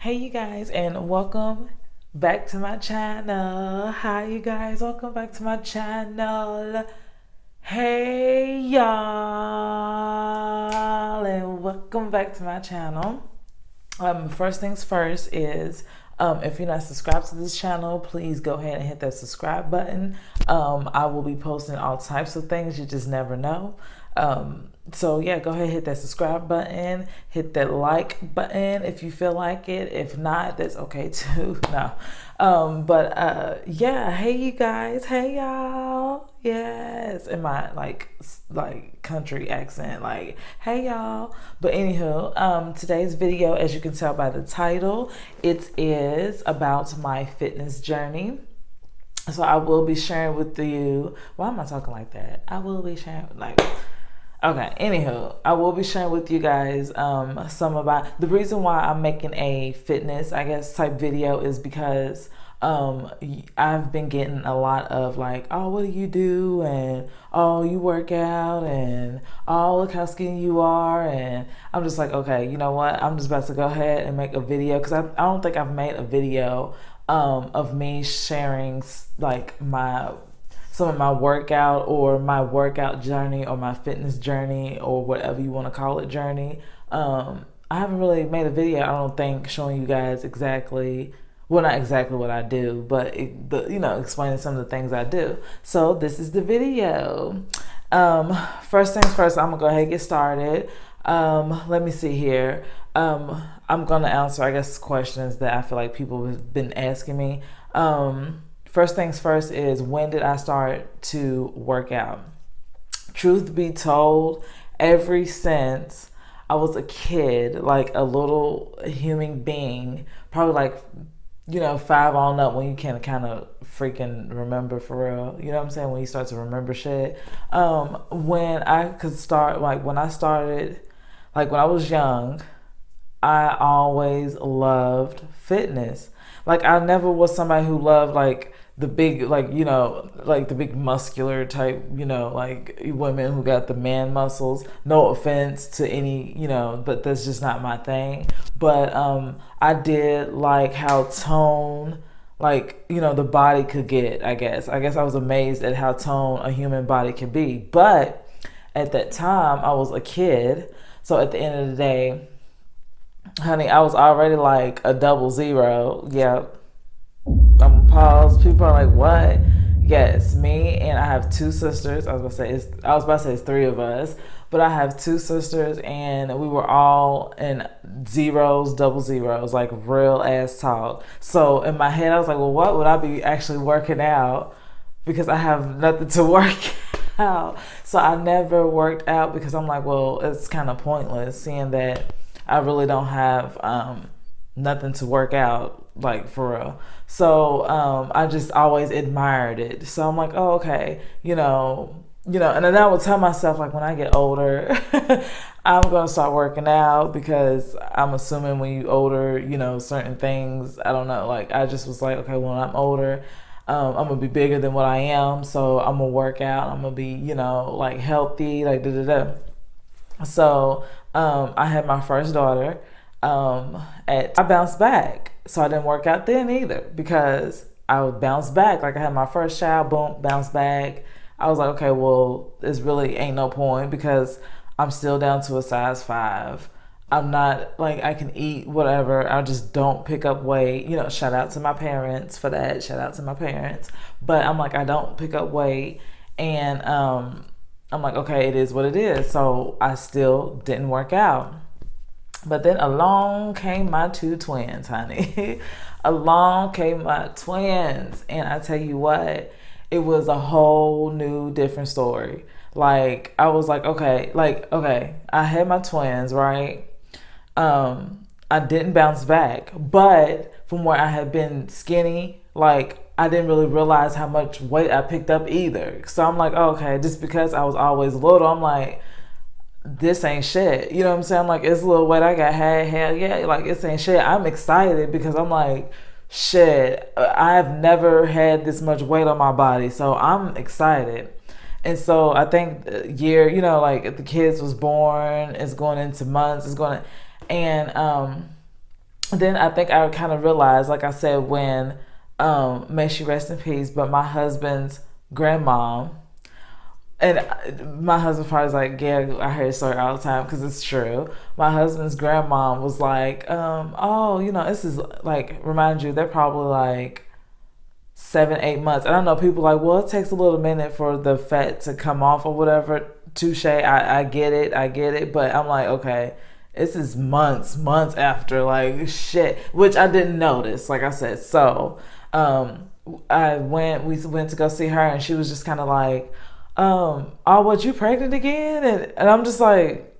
Hey you guys, and welcome back to my channel. Hi you guys, welcome back to my channel. Hey y'all, and welcome back to my channel. First things first is if you're not subscribed to this channel, please go ahead and hit that subscribe button. I will be posting all types of things, you just never know. So yeah, go ahead, hit that subscribe button, hit that like button if you feel like it. If not, that's okay too. No. Yeah, hey you guys, hey y'all. Yes, in my like country accent, like hey y'all. But anywho, today's video, as you can tell by the title, it is about my fitness journey. So I will be sharing with you. Why am I talking like that? I will be sharing Okay, anywho, I will be sharing with you guys some about the reason why I'm making a fitness, I guess, type video is because I've been getting a lot of like, oh, what do you do? And oh, you work out, and oh, look how skinny you are. And I'm just like, okay, you know what? I'm just about to go ahead and make a video because I don't think I've made a video of me sharing like some of my workout or my workout journey or my fitness journey or whatever you want to call it journey. I haven't really made a video, I don't think, showing you guys exactly, well, not exactly what I do, but explaining some of the things I do. So this is the video. First things first, I'm gonna go ahead and get started. Let me see here. I'm gonna answer, I guess, questions that I feel like people have been asking me. First things first is, when did I start to work out? Truth be told, ever since I was a kid, like a little human being, probably like, 5 on up, when you can kind of freaking remember for real. You know what I'm saying? When you start to remember shit. When I could start, like when I started, like when I was young, I always loved fitness. Like I never was somebody who loved like the big, like the big muscular type, like women who got the man muscles. No offense to any, but that's just not my thing. But I did like how toned, like, the body could get, I guess. I was amazed at how toned a human body could be. But at that time, I was a kid. So at the end of the day, honey, I was already like a 00. Yeah. I'm gonna pause. People are like, what? Yes, me, and I have 2 sisters. I was about to say it's 3 of us, but I have 2 sisters, and we were all in 0s, 00s, like real ass talk. So in my head, I was like, well, what would I be actually working out? Because I have nothing to work out. So I never worked out because I'm like, well, it's kind of pointless seeing that I really don't have nothing to work out, like for real. So I just always admired it. So I'm like, oh, okay, and then I would tell myself, like, when I get older, I'm gonna start working out, because I'm assuming when you older, certain things, I don't know, like I just was like, okay, when I'm older, I'm gonna be bigger than what I am, so I'm gonna work out, I'm gonna be, like healthy, like da da da. So I had my first daughter. I bounced back, so I didn't work out then either, because I would bounce back. Like I had my first child, boom, bounce back. I was like, okay, well, this really ain't no point, because I'm still down to a size 5. I'm not like, I can eat whatever. I just don't pick up weight. Shout out to my parents for that. Shout out to my parents. But I'm like, I don't pick up weight, and I'm like, okay, it is what it is. So I still didn't work out. But then along came my 2 twins, honey. Along came my twins. And I tell you what, it was a whole new different story. Like, I was like, okay, I had my twins, right? I didn't bounce back. But from where I had been skinny, like, I didn't really realize how much weight I picked up either. So I'm like, okay, just because I was always little, I'm like, this ain't shit. You know what I'm saying? Like, it's a little weight I got, hell yeah, like, this ain't shit. I'm excited because I'm like, shit, I've never had this much weight on my body, so I'm excited. And so I think the year, like the kids was born, it's going into months, it's going to, and then I think I kind of realized, like I said, when may she rest in peace, but my husband's grandmom, and my husband probably like, yeah, I hear this story all the time because it's true. My husband's grandmom was like, oh, this is like, remind you, they're probably like 7, 8 months. And I know people are like, well, it takes a little minute for the fat to come off or whatever. Touche, I get it. But I'm like, okay, this is months after, like, shit, which I didn't notice, like I said. So we went to go see her, and she was just kind of like, oh, what, you pregnant again? And I'm just like,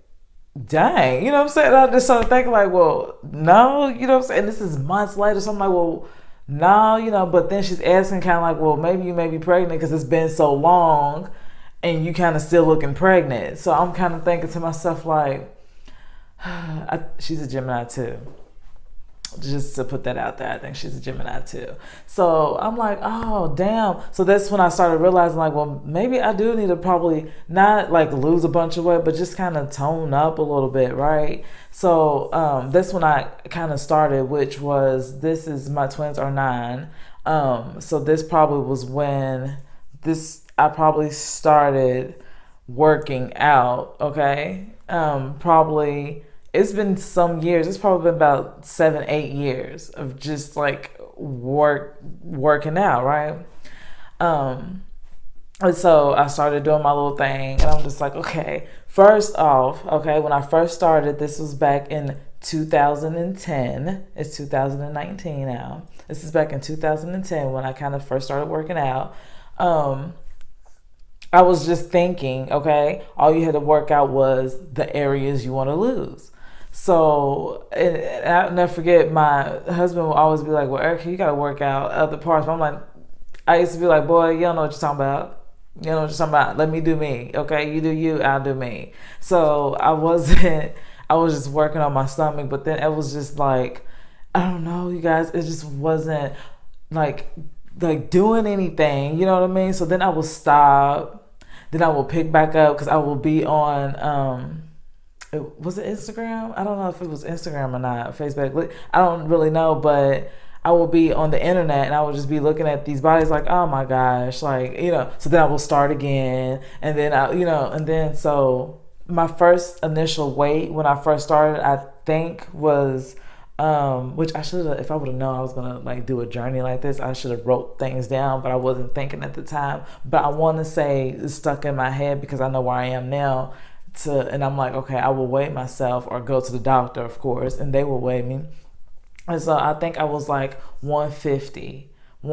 dang, you know what I'm saying? I just started thinking like, well, no, you know what I'm saying? This is months later. So I'm like, well, no, but then she's asking kind of like, well, maybe you may be pregnant because it's been so long and you kind of still looking pregnant. So I'm kind of thinking to myself like, she's a Gemini too. Just to put that out there, I think she's a Gemini too. So I'm like, oh, damn. So that's when I started realizing like, well, maybe I do need to probably not like lose a bunch of weight, but just kind of tone up a little bit, right? So that's when I kind of started, which was, my twins are 9. So this probably was when I probably started working out, okay? Probably, it's been some years. It's probably been about 7, 8 years of just like working out, right? And so I started doing my little thing, and I'm just like, okay, first off, okay, when I first started, this was back in 2010. It's 2019 now. This is back in 2010 when I kind of first started working out. I was just thinking, okay, all you had to work out was the areas you want to lose. So, and I'll never forget, my husband will always be like, well, Erica, you got to work out other parts. But I'm like, I used to be like, boy, you don't know what you're talking about. You know what you're talking about. Let me do me. Okay, you do you, I'll do me. So I was just working on my stomach, but then it was just like, I don't know, you guys, it just wasn't like doing anything. You know what I mean? So then I will stop. Then I will pick back up because I will be on, was it Instagram? I don't know if it was Instagram or not, Facebook. I don't really know, but I will be on the internet and I will just be looking at these bodies like, oh my gosh, like, so then I will start again. And then so my first initial weight when I first started, I think was, which I should have, if I would have known I was going to like do a journey like this, I should have wrote things down, but I wasn't thinking at the time. But I want to say it's stuck in my head because I know where I am now. And I'm like, okay, I will weigh myself or go to the doctor, of course, and they will weigh me. And so I think I was like 150 to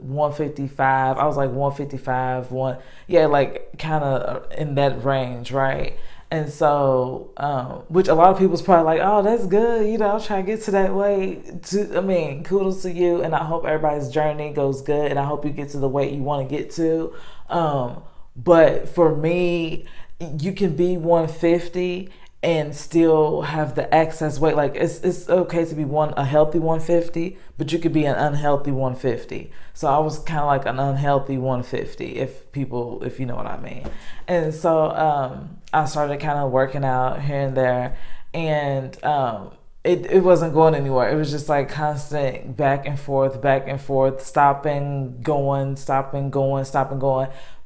155. I was like 155, like kind of in that range, right? And so, which a lot of people's probably like, oh, that's good. I'll try to get to that weight. Kudos to you. And I hope everybody's journey goes good. And I hope you get to the weight you want to get to. But for me, you can be 150 and still have the excess weight. Like it's okay to be a healthy 150, but you could be an unhealthy 150. So I was kind of like an unhealthy 150, if you know what I mean. And so I started kind of working out here and there, and it wasn't going anywhere. It was just like constant back and forth, stopping, going.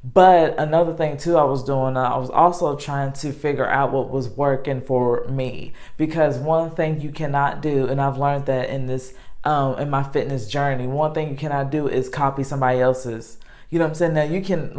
But another thing too I was doing, I was also trying to figure out what was working for me. Because one thing you cannot do, and I've learned that in this, in my fitness journey, one thing you cannot do is copy somebody else's. You know what I'm saying? Now you can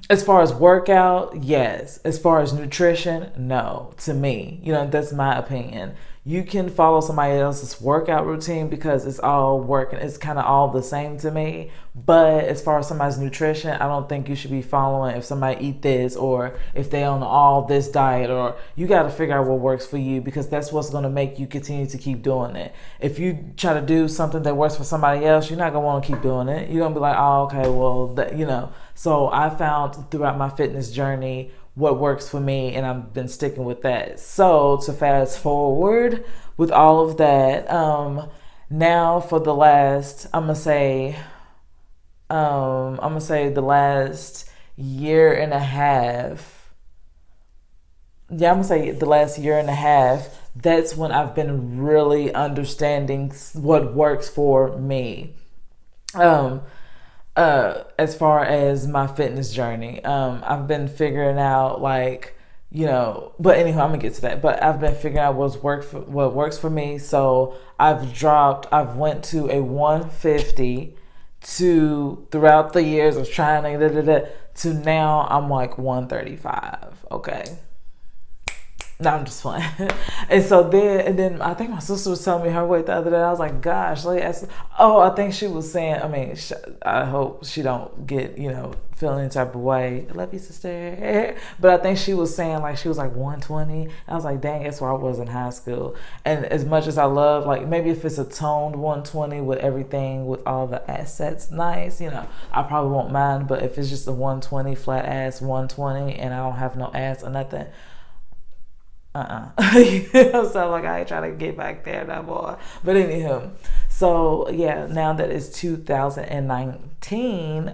as far as workout, yes. As far as nutrition, no. To me, that's my opinion. You can follow somebody else's workout routine because it's all working. It's kind of all the same to me. But as far as somebody's nutrition, I don't think you should be following if somebody eat this or if they on all this diet, or you got to figure out what works for you, because that's what's going to make you continue to keep doing it. If you try to do something that works for somebody else, you're not going to want to keep doing it. You're going to be like, oh, okay, well, So I found throughout my fitness journey what works for me, and I've been sticking with that. So to fast forward with all of that, now for the last, I'm gonna say the last year and a half. Yeah, I'm gonna say the last year and a half. that's when I've been really understanding what works for me. Um, as far as my fitness journey, I've been figuring out like, but anyhow, I'm gonna get to that. But I've been figuring out what works for me. So I've went to a 150 to throughout the years of trying to now I'm like 135. Okay. No, I'm just playing. And then I think my sister was telling me her weight the other day. I was like, gosh, like, oh, I think she was saying, I mean, I hope she don't get, feeling any type of way. I love you, sister. But I think she was saying like, she was like 120. I was like, dang, that's where I was in high school. And as much as I love, like, maybe if it's a toned 120 with everything, with all the assets nice, I probably won't mind. But if it's just a 120, flat ass 120, and I don't have no ass or nothing, so like I ain't trying to get back there no more. But anywho, so yeah, now that it's 2019,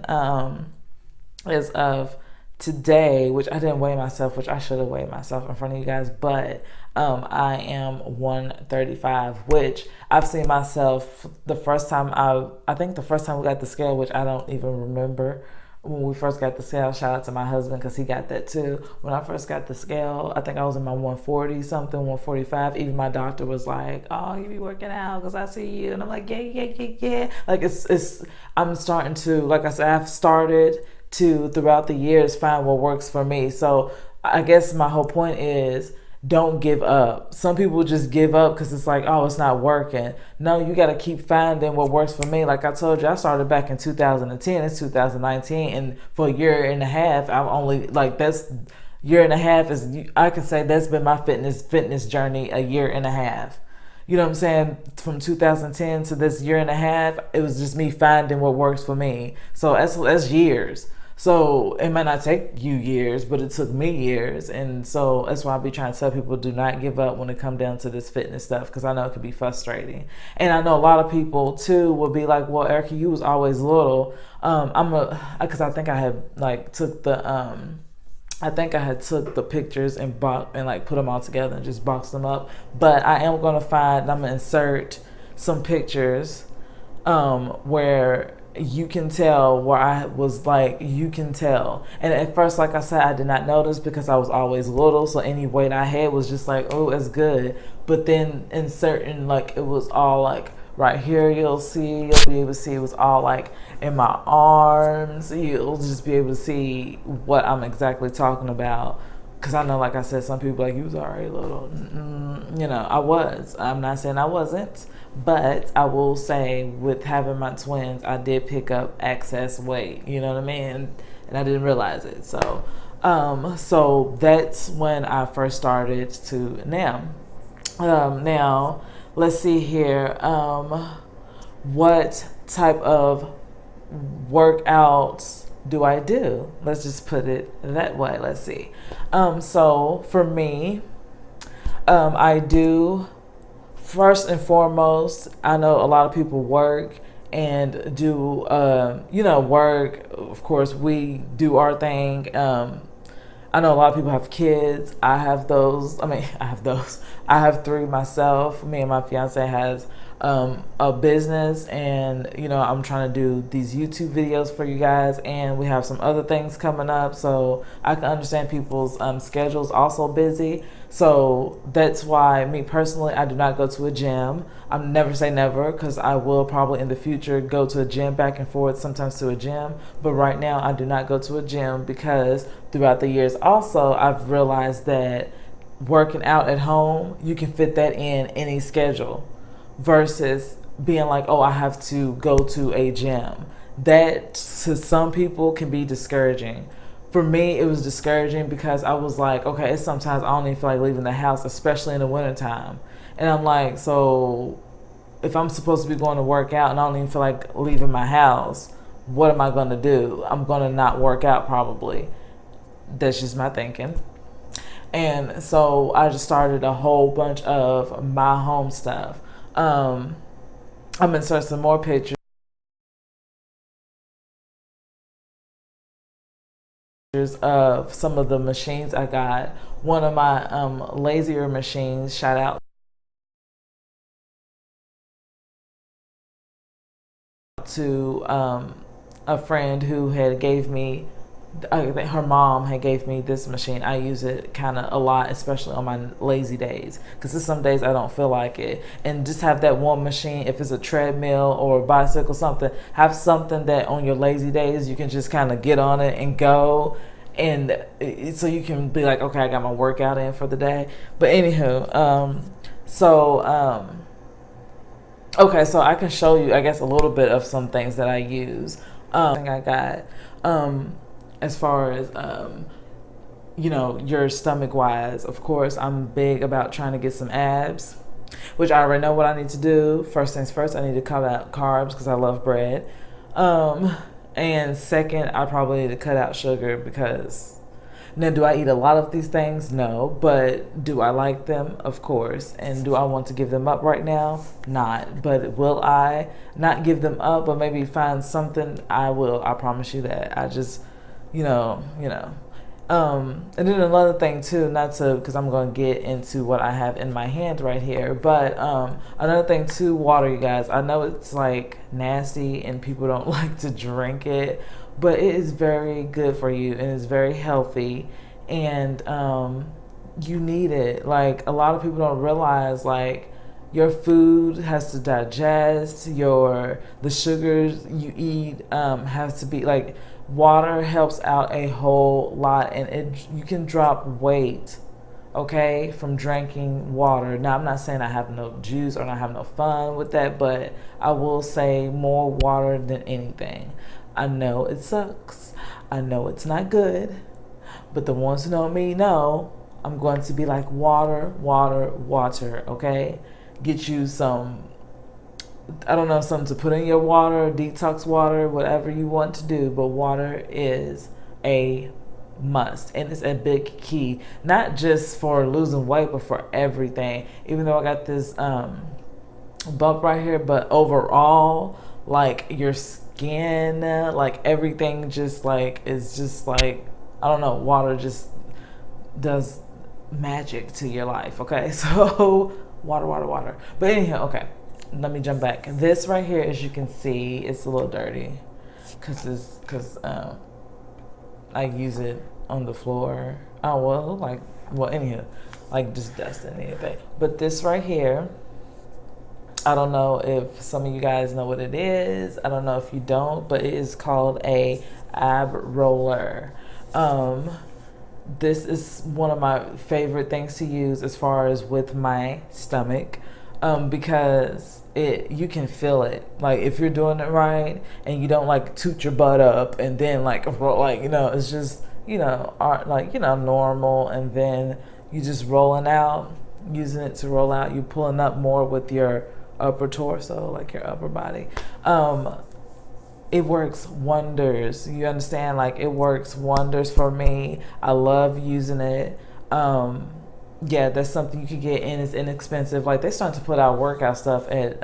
as of today, which I didn't weigh myself, which I should have weighed myself in front of you guys, but I am 135, which I've seen myself the first time I think the first time we got the scale, which I don't even remember. When we first got the scale, shout out to my husband because he got that too. When I first got the scale, I think I was in my 140 something, 145. Even my doctor was like, "Oh, you be working out because I see you," and I'm like, "Yeah." Like I'm starting to, like I said, I've started to throughout the years find what works for me. So I guess my whole point is, don't give up. Some people just give up because it's like, oh, it's not working. No, you got to keep finding what works for me. Like I told you, I started back in 2010. It's 2019, and for a year and a half, I'm only like that's year and a half is I can say that's been my fitness journey. A year and a half. You know what I'm saying? From 2010 to this year and a half, it was just me finding what works for me. So that's years. So it might not take you years, but it took me years. And so that's why I be trying to tell people, do not give up when it come down to this fitness stuff, because I know it can be frustrating. And I know a lot of people too will be like, well, Erica, you was always little. Because I think I had like took the I think I had took the pictures and like put them all together and just boxed them up. But I am gonna I'm gonna insert some pictures where you can tell where I was like, you can tell. And at first, like I said, I did not notice because I was always little. So any weight I had was just like, oh, it's good. But then in certain, like, it was all like right here, you'll be able to see it was all like in my arms. You'll just be able to see what I'm exactly talking about. Because I know, like I said, some people like, you was already little. I was. I'm not saying I wasn't. But I will say, with having my twins, I did pick up excess weight. You know what I mean? And I didn't realize it. So that's when I first started to now. Now, let's see here. What type of workouts do I do? Let's just put it that way. Let's see. So for me, I do, first and foremost, I know a lot of people work and do, work. Of course, we do our thing. I know a lot of people have kids. I have those. I have three myself. Me and my fiance has a business, and I'm trying to do these YouTube videos for you guys, and we have some other things coming up, so I can understand people's schedules also busy. So that's why, me personally, I do not go to a gym. I'm never say never, because I will probably in the future go to a gym, back and forth, sometimes to a gym. But right now, I do not go to a gym because throughout the years also, I've realized that working out at home, you can fit that in any schedule versus being like, oh, I have to go to a gym. That to some people can be discouraging. For me, it was discouraging because I was like, okay, it's sometimes I don't even feel like leaving the house, especially in the wintertime. And I'm like, so if I'm supposed to be going to work out and I don't even feel like leaving my house, what am I going to do? I'm going to not work out probably. That's just my thinking. And so I just started a whole bunch of my home stuff. I'm inserting some more pictures of some of the machines I got. One of my lazier machines, shout out to a friend who had gave me, her mom had gave me this machine. I use it kind of a lot, especially on my lazy days, because there's some days I don't feel like it. And just have that one machine, if it's a treadmill or a bicycle, something, have something that on your lazy days you can just kind of get on it and go. And so you can be like, okay, I got my workout in for the day. But anywho, okay, so I can show you, I guess, a little bit of some things that I use. I got, as far as, you know, your stomach wise, of course, I'm big about trying to get some abs, which I already know what I need to do. First things first, I need to cut out carbs because I love bread. And second, I probably need to cut out sugar because, now, do I eat a lot of these things? No. But do I like them? Of course. And do I want to give them up right now? Not. But will I not give them up, but maybe find something? I will. I promise you that. I just, you know. And then another thing too, not to, because I'm going to get into what I have in my hand right here, but another thing too, water, you guys. I know it's like nasty and people don't like to drink it, but it is very good for you and it's very healthy, and you need it. Like, a lot of people don't realize, like, your food has to digest, the sugars you eat has to be, like, water helps out a whole lot, and you can drop weight, okay, from drinking water. Now, I'm not saying I have no juice or I have no fun with that, but I will say more water than anything. I know it sucks. I know it's not good, but the ones who know me know I'm going to be like, water, water, water, okay? Get you some, I don't know, something to put in your water, detox water, whatever you want to do, but water is a must, and it's a big key, not just for losing weight, but for everything. Even though I got this bump right here, but overall, like, your skin, like, everything just, like, is just, like, I don't know, water just does magic to your life, okay? So water, water, water. But anyhow, okay, let me jump back. This right here, as you can see, it's a little dirty because I use it on the floor. Oh, well, anyhow, like, just dust and anything. But this right here, I don't know if some of you guys know what it is. I don't know if you don't, but it is called a ab roller. This is one of my favorite things to use as far as with my stomach, because you can feel it. Like, if you're doing it right and you don't, like, toot your butt up and then, like, you know, it's just, you know, like, you know, normal, and then you just rolling out, using it to roll out. You pulling up more with your upper torso, like your upper body. It works wonders. You understand? Like, it works wonders for me. I love using it. Yeah, that's something you could get, and it's inexpensive. Like, they're starting to put out workout stuff at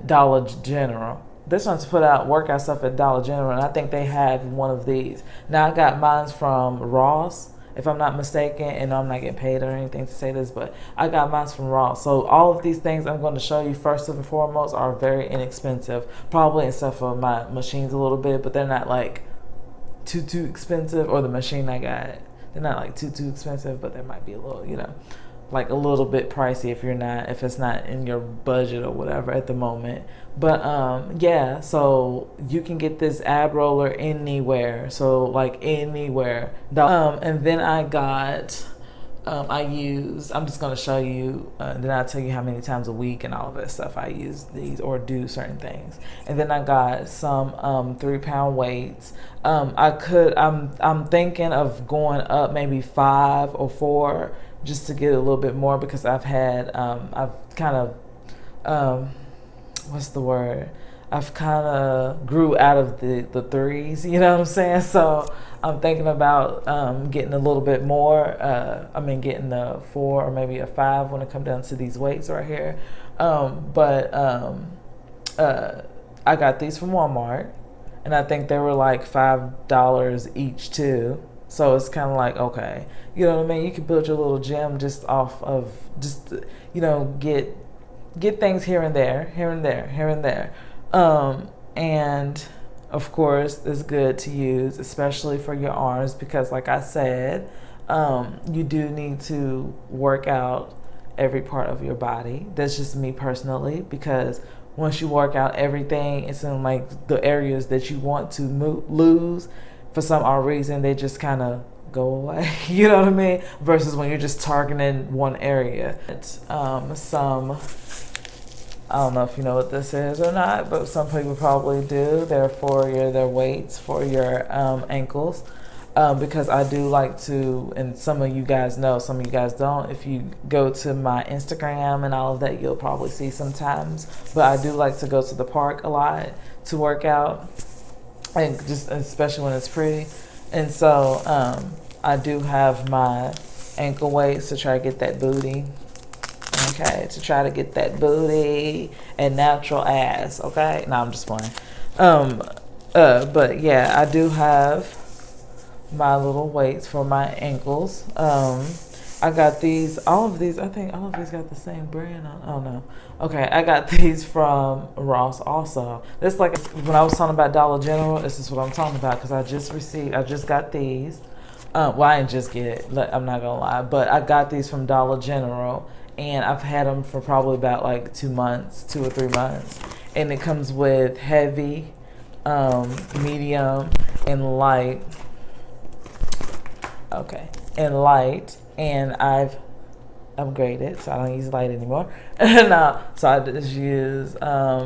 Dollar General. They're starting to put out workout stuff at Dollar General, and I think they have one of these. Now, I got mine from Ross, if I'm not mistaken, and I'm not getting paid or anything to say this, but I got mine from Ross. So all of these things I'm going to show you first and foremost are very inexpensive, probably except for my machines a little bit, but they're not like too expensive, or the machine I got, they're not like too expensive, but they might be a little, you know, like a little bit pricey if it's not in your budget or whatever at the moment. But yeah, so you can get this ab roller anywhere, so like anywhere. And then I got I'm just going to show you, then I'll tell you how many times a week and all of that stuff I use these or do certain things. And then I got some 3-pound weights. I'm thinking of going up maybe 5 or 4 just to get a little bit more, because I've had I've kind of what's the word? I've kind of grew out of the 3s, you know what I'm saying? So I'm thinking about getting a little bit more. Getting the 4 or maybe a 5 when it comes down to these weights right here. I got these from Walmart, and I think they were like $5 each too. So it's kind of like, okay, you know what I mean? You can build your little gym just off of, just, you know, get get things here and there, here and there, here and there. And of course, it's good to use, especially for your arms, because like I said, you do need to work out every part of your body. That's just me personally, because once you work out everything, it's in like the areas that you want to lose, for some odd reason, they just kind of go away. You know what I mean? Versus when you're just targeting one area. It's, I don't know if you know what this is or not, but some people probably do. They're for their weights for your ankles. Because I do like to, and some of you guys know, some of you guys don't. If you go to my Instagram and all of that, you'll probably see sometimes. But I do like to go to the park a lot to work out, and just especially when it's pretty. And so I do have my ankle weights to try to get that booty. Okay, to try to get that booty and natural ass. Okay, no, I'm just playing. But yeah, I do have my little weights for my ankles. I got these, all of these, I think all of these got the same brand on. Oh no. Okay, I got these from Ross also. This, like when I was talking about Dollar General, this is what I'm talking about, because I just got these. Well, I didn't just get it, I'm not gonna lie, but I got these from Dollar General, and I've had them for probably about like 2 or 3 months. And it comes with heavy, medium, and light. Okay, and light, and I've upgraded, so I don't use light anymore. No, so I just use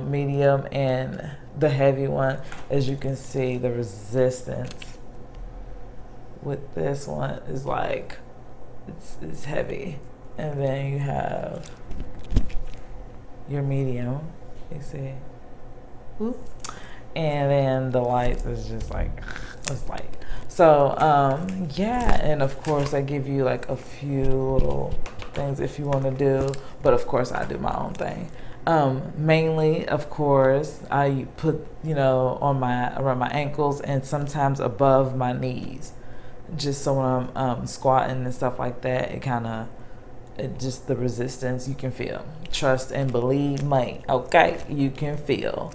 medium and the heavy one. As you can see, the resistance with this one is like, it's heavy. And then you have your medium, you see, whoop. And then the light is just like, it's light. So yeah, and of course I give you like a few little things if you want to do, but of course I do my own thing. Mainly, of course, I put, on around my ankles and sometimes above my knees, just so when I'm squatting and stuff like that, it just the resistance you can feel. Trust and believe me, okay? You can feel.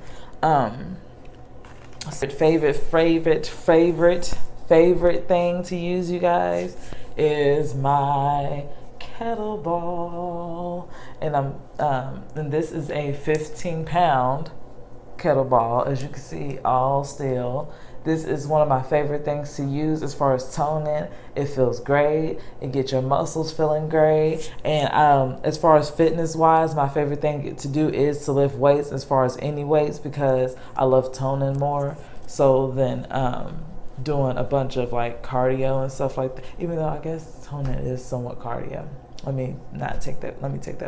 Favorite thing to use, you guys, is my Kettle Ball, and and this is a 15-pound Kettle Ball, as you can see, all steel. This is one of my favorite things to use as far as toning. It feels great. It gets your muscles feeling great. And as far as fitness wise, my favorite thing to do is to lift weights, as far as any weights, because I love toning more so than doing a bunch of like cardio and stuff like that. Even though I guess toning is somewhat cardio. Let me take that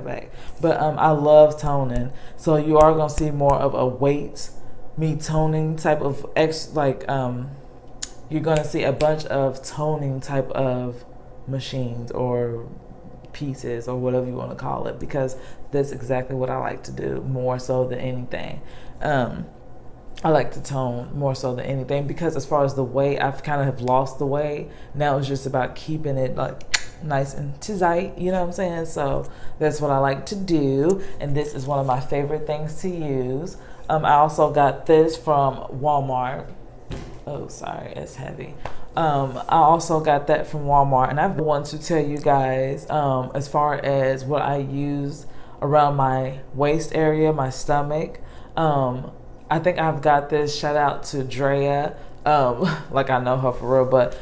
back. But I love toning. So you are gonna see more of a weight, me toning type of you're gonna see a bunch of toning type of machines or pieces or whatever you want to call it, because that's exactly what I like to do more so than anything. I like to tone more so than anything, because as far as the weight, I've kind of have lost the weight. Now it's just about keeping it like nice and tight, you know what I'm saying? So that's what I like to do, and this is one of my favorite things to use. I also got this from Walmart. Oh, sorry, it's heavy. I also got that from Walmart, and I want to tell you guys as far as what I use around my waist area, my stomach. I think I've got this. Shout out to Drea. Like I know her for real, but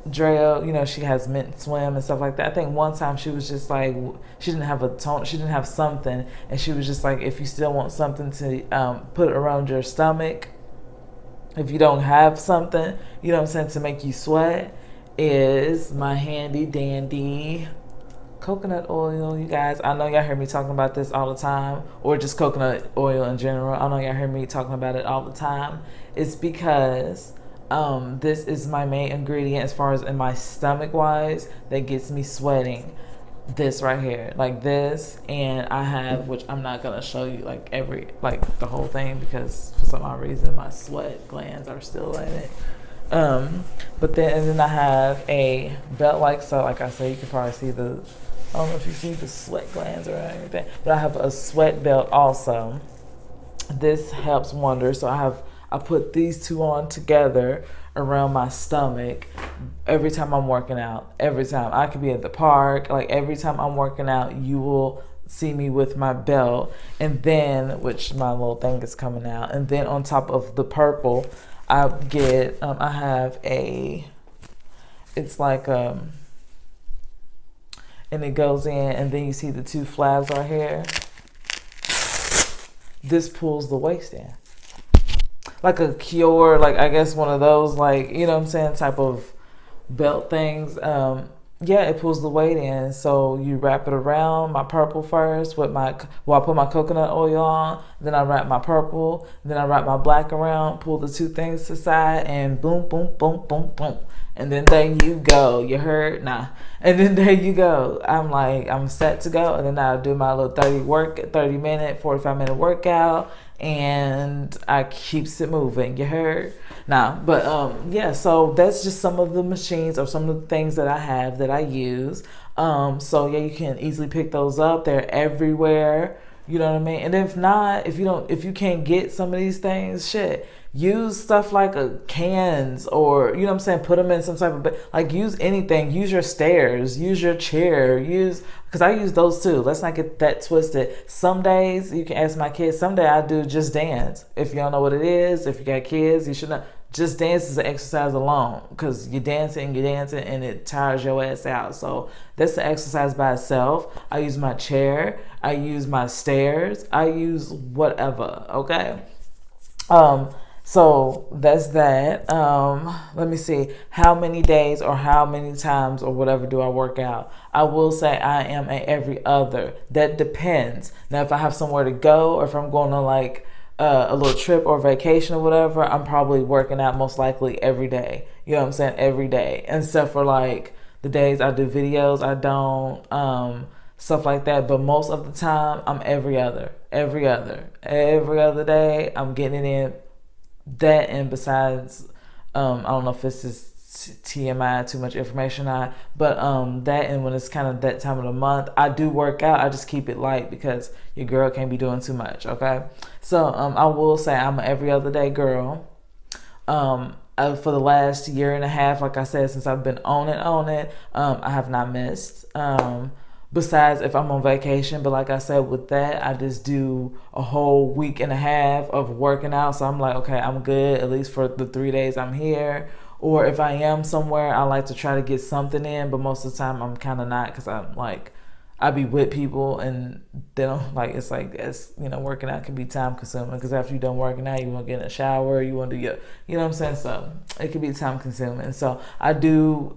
Drea, she has Mint Swim and stuff like that. I think one time she was just like, she didn't have a tone, she didn't have something, and she was just like, if you still want something to put around your stomach, if you don't have something, you know what I'm saying, to make you sweat, is my handy dandy coconut oil, you guys. I know y'all hear me talking about this all the time, or just coconut oil in general. I know y'all hear me talking about it all the time. It's because this is my main ingredient as far as in my stomach wise that gets me sweating. This right here, like this, and I have, which I'm not gonna show you like the whole thing, because for some odd reason my sweat glands are still in it. But then I have a belt, so like I said, you can probably see the I don't know if you see the sweat glands or anything, but I have a sweat belt also. This helps wonders. So I put these two on together around my stomach every time I'm working out. Every time I could be at the park, like every time I'm working out, you will see me with my belt. And then, which my little thing is coming out, and then on top of the purple, I get I have a, it's like and it goes in, and then you see the two flaps right here. This pulls the waist in. Like a Cure, like I guess one of those, like, you know what I'm saying, type of belt things. Yeah, it pulls the weight in. So you wrap it around my purple first with I put my coconut oil on, then I wrap my purple, then I wrap my black around, pull the two things to the side, and boom, boom, boom, boom, boom. And then there you go. You heard? Nah. And then there you go. I'm set to go. And then I'll do my little 45-minute workout, and I keeps it moving. You heard? Nah, but yeah, so that's just some of the machines or some of the things that I have that I use. So yeah, you can easily pick those up. They're everywhere. You know what I mean? And if not, if you can't get some of these things, shit, use stuff like cans, or, you know what I'm saying, put them in some type of, like, use anything. Use your stairs, use your chair, because I use those too. Let's not get that twisted. Some days, you can ask my kids, someday I do Just Dance. If you don't know what it is, if you got kids, you should know. Just Dance is an exercise alone, because you're dancing, and it tires your ass out. So that's the exercise by itself. I use my chair, I use my stairs, I use whatever, okay? So that's that. Let me see. How many days or how many times or whatever do I work out? I will say I am a every other. That depends. Now, if I have somewhere to go, or if I'm going on like a little trip or vacation or whatever, I'm probably working out most likely every day. You know what I'm saying? Every day. Except for like the days I do videos, I don't, stuff like that. But most of the time, I'm every other day. I'm getting it in. That, and besides, I don't know if this is TMI, too much information, but that, and when it's kind of that time of the month, I do work out. I just keep it light because your girl can't be doing too much, okay? So I will say I'm an every other day girl. For the last year and a half, like I said, since I've been on it, I have not missed. Besides if I'm on vacation, but like I said, with that, I just do a whole week and a half of working out. So I'm like, okay, I'm good, at least for the 3 days I'm here. Or if I am somewhere, I like to try to get something in, but most of the time I'm kind of not, because I'm like, I be with people and they don't, like, it's like, working out can be time consuming, because after you're done working out, you want to get in a shower, you want to do your, you know what I'm saying? So it can be time consuming. So I do,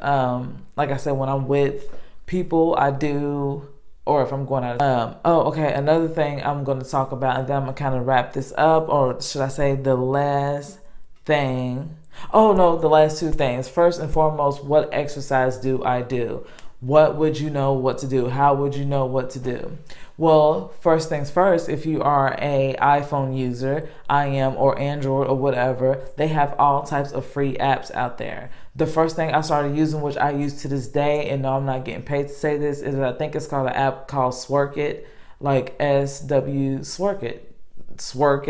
like I said, when I'm with people, I do, or if I'm going out. Okay, another thing I'm going to talk about, and then I'm going to kind of wrap this up, or should I say the last thing? Oh no, the last two things. First and foremost, what exercise do I do? What would you know what to do? How would you know what to do? Well, first things first, if you are a iPhone user, I am, or Android or whatever, they have all types of free apps out there. The first thing I started using, which I use to this day, and no, I'm not getting paid to say this, is I think it's called an app called Sworkit, like Sworkit, SWORK,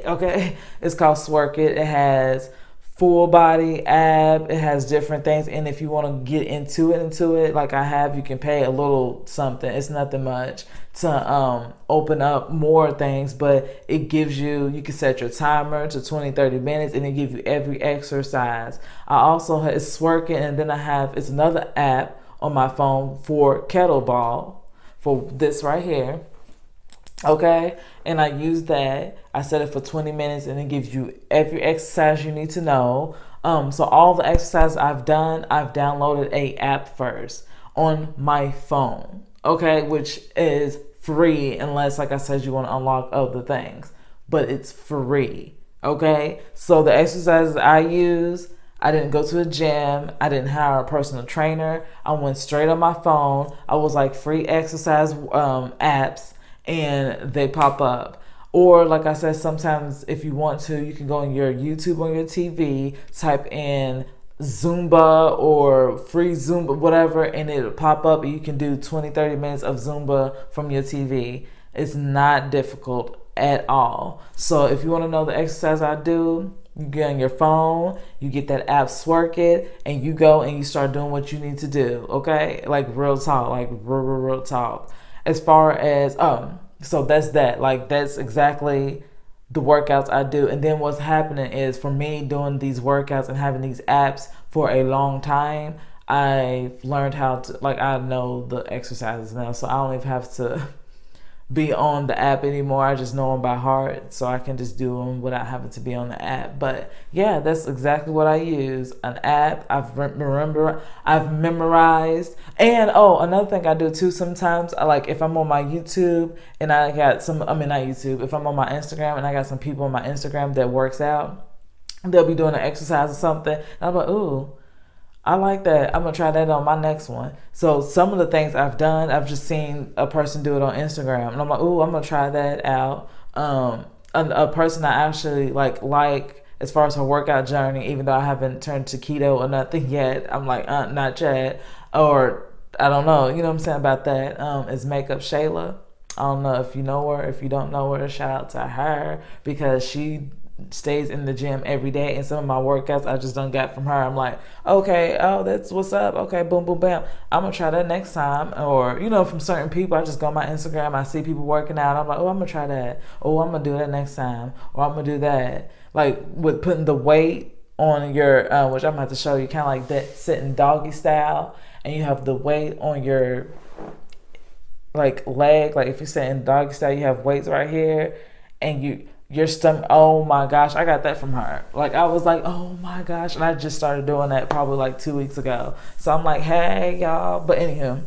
okay? It's called Sworkit. It has full body ab, it has different things, and if you want to get into it like I have, you can pay a little something. It's nothing much to open up more things, but it gives you can set your timer to 20-30 minutes, and it gives you every exercise. I also have Sworkit, and then it's another app on my phone for Kettle Ball, for this right here. Okay, and I use that. I set it for 20 minutes, and it gives you every exercise you need to know. So all the exercises I've done, I've downloaded a app first on my phone. Okay, which is free, unless, like I said, you want to unlock other things, but it's free. Okay, so the exercises I use, I didn't go to a gym. I didn't hire a personal trainer. I went straight on my phone. I was like free exercise apps, and they pop up. Or like I said, sometimes if you want to, you can go on your YouTube on your TV, type in Zumba or free Zumba, whatever, and it'll pop up and you can do 20-30 minutes of Zumba from your TV. It's not difficult at all. So if you want to know the exercise I do, you get on your phone, you get that app Swerk It, and you go and you start doing what you need to do. Okay, like real talk, like real talk. As far as so that's that. Like that's exactly the workouts I do. And then what's happening is for me doing these workouts and having these apps for a long time, I've learned how to, like, I know the exercises now, so I don't even have to be on the app anymore. I just know them by heart, so I can just do them without having to be on the app. But yeah, that's exactly what I use, an app. I've memorized. And another thing I do too sometimes, I like if I'm on my YouTube and I got some, I mean not YouTube, if I'm on my Instagram and I got some people on my Instagram that works out, they'll be doing an exercise or something, and I'm like, ooh, I like that. I'm going to try that on my next one. So some of the things I've done, I've just seen a person do it on Instagram. And I'm like, ooh, I'm going to try that out. A person I actually like as far as her workout journey, even though I haven't turned to keto or nothing yet. I'm like, not yet. Or I don't know. You know what I'm saying about that? Is Makeup Shayla. I don't know if you know her. If you don't know her, shout out to her because she stays in the gym every day, and some of my workouts I just done got from her. I'm like, okay, that's what's up. Okay, boom, boom, bam. I'm gonna try that next time. Or from certain people, I just go on my Instagram, I see people working out, I'm like, oh, I'm gonna try that. Oh, I'm gonna do that next time. Or I'm gonna do that. Like with putting the weight on your, which I'm gonna have to show you, kind of like that sitting doggy style, and you have the weight on your like leg. Like if you're sitting doggy style, you have weights right here, and your stomach, oh my gosh, I got that from her. Like I was like, oh my gosh, and I just started doing that probably like 2 weeks ago. So I'm like, hey y'all, but anywho,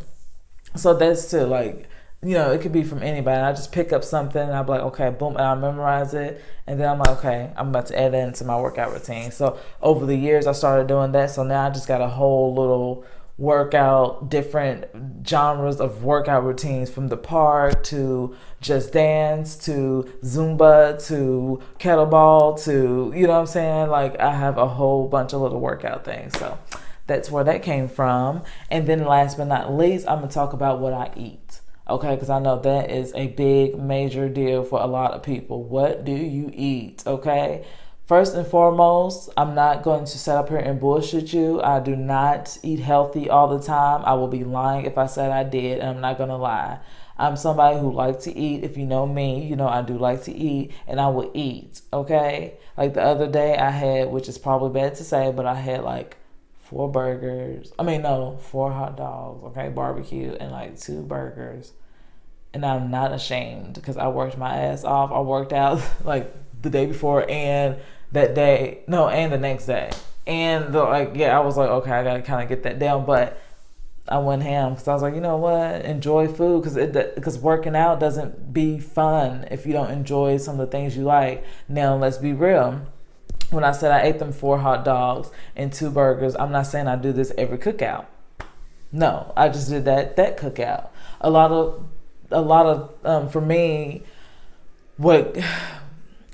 so that's too, like, it could be from anybody. I just pick up something and I'm like, okay, boom, and I memorize it, and then I'm like, okay, I'm about to add that into my workout routine. So over the years I started doing that, so now I just got a whole little workout, different genres of workout routines, from the park to Just Dance to Zumba to Kettle Ball to, you know what I'm saying? Like I have a whole bunch of little workout things. So that's where that came from. And then last but not least, I'm going to talk about what I eat. Okay, because I know that is a big, major deal for a lot of people. What do you eat? Okay. First and foremost, I'm not going to sit up here and bullshit you. I do not eat healthy all the time. I will be lying if I said I did, and I'm not going to lie. I'm somebody who likes to eat. If you know me, you know I do like to eat, and I will eat, okay? Like the other day I had, which is probably bad to say, but I had like 4 hot dogs, okay, barbecue, and like 2 burgers. And I'm not ashamed because I worked my ass off. I worked out like the day before and that day, no, and the next day. And I was like, okay, I gotta kind of get that down. But I went ham because I was like, you know what? Enjoy food, because working out doesn't be fun if you don't enjoy some of the things you like. Now, let's be real. When I said I ate them 4 hot dogs and 2 burgers, I'm not saying I do this every cookout. No, I just did that cookout. A lot of for me, what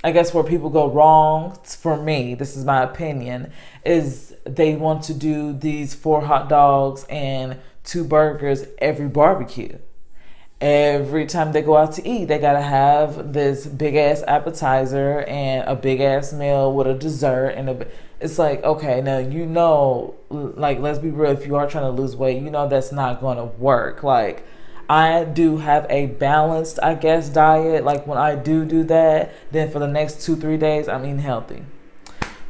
I guess where people go wrong, for me, this is my opinion, is they want to do these 4 hot dogs and 2 burgers every barbecue. Every time they go out to eat, they gotta have this big ass appetizer and a big ass meal with a dessert it's like, okay, now like, let's be real, if you are trying to lose weight, that's not gonna work. Like, I do have a balanced, I guess, diet. Like when I do that, then for the next 2-3 days, I'm eating healthy.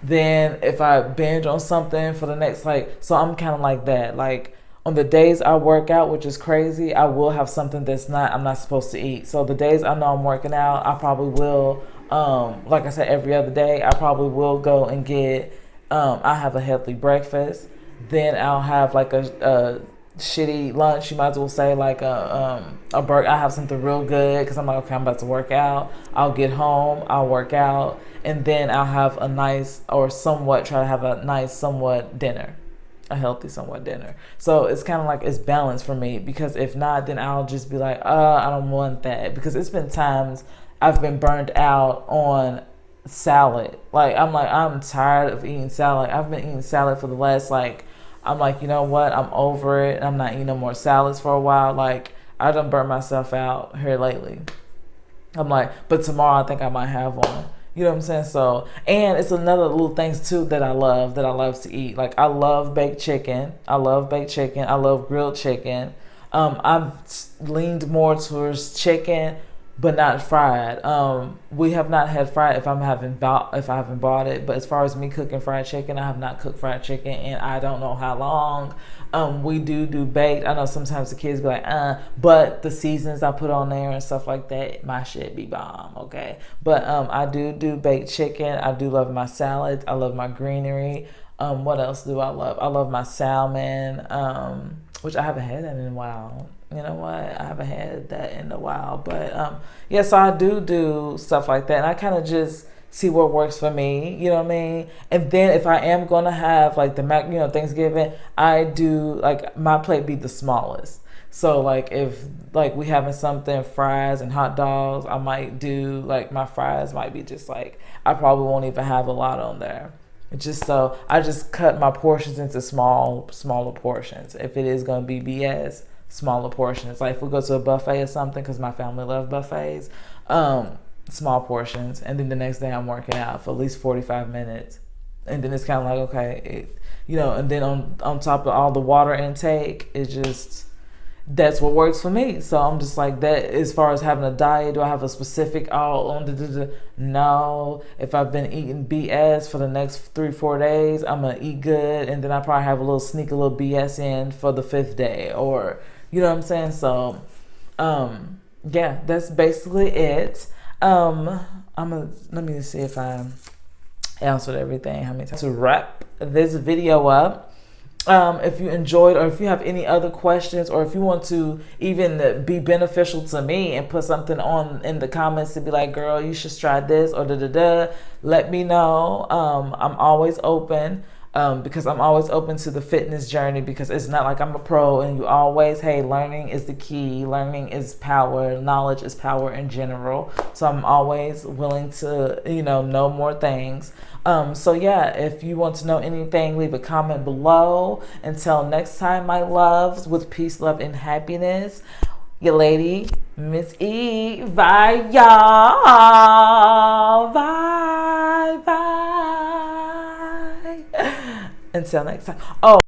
Then if I binge on something for the next, so I'm kind of like that. Like on the days I work out, which is crazy, I will have something I'm not supposed to eat. So the days I know I'm working out, I probably will, like I said, every other day, I probably will go and get, I have a healthy breakfast. Then I'll have like a shitty lunch, you might as well say, like a burger. I have something real good because I'm like, okay, I'm about to work out. I'll get home, I'll work out, and then I'll have a nice, or somewhat try to have a nice somewhat dinner, a healthy somewhat dinner. So it's kind of like it's balanced for me, because if not, then I'll just be like, I don't want that, because it's been times I've been burned out on salad. I'm tired of eating salad. I've been eating salad for the last I'm like, you know what? I'm over it. I'm not eating no more salads for a while. Like, I done burnt myself out here lately. I'm like, but tomorrow I think I might have one. You know what I'm saying? So, and it's another little things too that I love to eat. Like, I love baked chicken. I love baked chicken. I love grilled chicken. I've leaned more towards chicken, but not fried. We have not had fried if I haven't bought it. But as far as me cooking fried chicken, I have not cooked fried chicken in I don't know how long. We do baked. I know sometimes the kids be like, but the seasons I put on there and stuff like that, my shit be bomb, okay? But I do baked chicken. I do love my salads. I love my greenery. What else do I love? I love my salmon, which I haven't had that in a while. You know what? I haven't had that in a while. But yeah, so I do stuff like that. And I kind of just see what works for me, you know what I mean? And then if I am gonna have like Thanksgiving, I do like my plate be the smallest. So like if like we having something, fries and hot dogs, I might do like my fries might be just like I probably won't even have a lot on there. Just so I just cut my portions into smaller portions. If it is gonna be BS, smaller portions. Like if we go to a buffet or something, because my family loves buffets, small portions, and then the next day I'm working out for at least 45 minutes, and then it's kind of like okay, and then on top of all the water intake, it just that's what works for me. So I'm just like that. As far as having a diet, do I have a specific no. If I've been eating BS for the next 3-4 days, I'm gonna eat good, and then I probably have sneak a little BS in for the 5th day, or you know what I'm saying. So yeah, that's basically it. Let me see if I answered everything. How many times to wrap this video up? If you enjoyed, or if you have any other questions, or if you want to even be beneficial to me and put something on in the comments to be like, girl, you should try this or let me know. I'm always open. Because I'm always open to the fitness journey, because it's not like I'm a pro and learning is the key. Learning is power. Knowledge is power in general. So I'm always willing to, know more things. So yeah, if you want to know anything, leave a comment below. Until next time, my loves, with peace, love, and happiness, your lady, Miss E. Bye, y'all. Bye. Until next time. Oh.